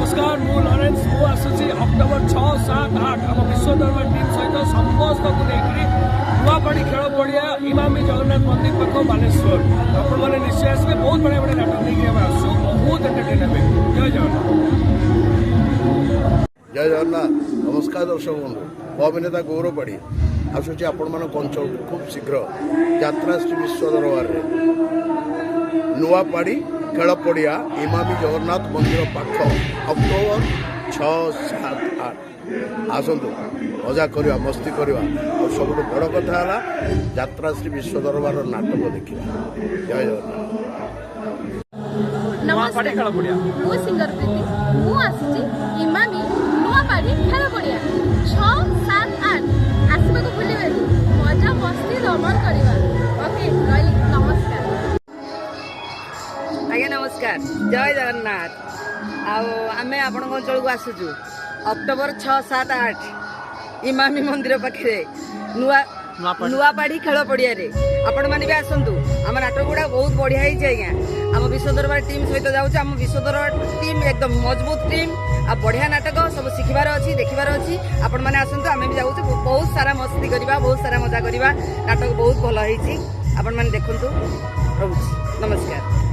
नमस्कार मु लॉरेंस मु आसुची अक्टोबर 6, 7, 8 आम विश्व दरबार टीम सहित समस्त को लेकर नुआपाड़ी खेल पड़िया इमामी जगन्नाथ मंदिर पाख बालेश्वर आपण मैंने निश्चय आसवे बहुत बढ़िया बढ़िया नाटक लेकिन आसू बहुत एंटरटेन हे। जय जगन्नाथ। जय जगन्नाथ। नमस्कार दर्शक बंधु मो अभिनेता गौरव पाड़ी आसूची आपण मान अंचल खूब शीघ्र यात्रा श्री विश्व दरबार नुआपाड़ी खेल पड़िया इमामी जगन्नाथ मंदिर पाख अक्टोबर 6, 7, 8 आसतु मजा करवा मस्ती करवा और सब बड़ कथा है यात्रा श्री विश्व दरबार नाटक देखा। जय जगन्नाथ। नुआपाड़ी खेल पड़िया मु सिंगर प्रीति मु आसी इमामी नुआपाड़ी खेल पड़िया 6, 7, 8 आसवा को भूलिबे मजा मस्ती रमण करवा। ओके रही नमस्कार। आज्ञा नमस्कार। जय जगन्नाथ। आमे आपण अंचल को आसुचु अक्टोबर 6, 7, 8 इमामी मंदिर पाखे नुआपाड़ी खेल पड़िया आपण मैंने भी आसतु। आम नाटक गुड़ा बहुत बढ़िया है आज्ञा। आम विश्व दरबार टीम सहित जाऊँ आम विश्व दरबार टीम एकदम मजबूत टीम आ बढ़िया नाटक सब शिखबार अच्छी देखबार अच्छी आपण मैंने आसतु। आम भी जाऊँ बहुत सारा मस्ती करवा बहुत सारा मजा करवा नाटक बहुत भल होती आपण मैंने देखु। रहुछि नमस्कार।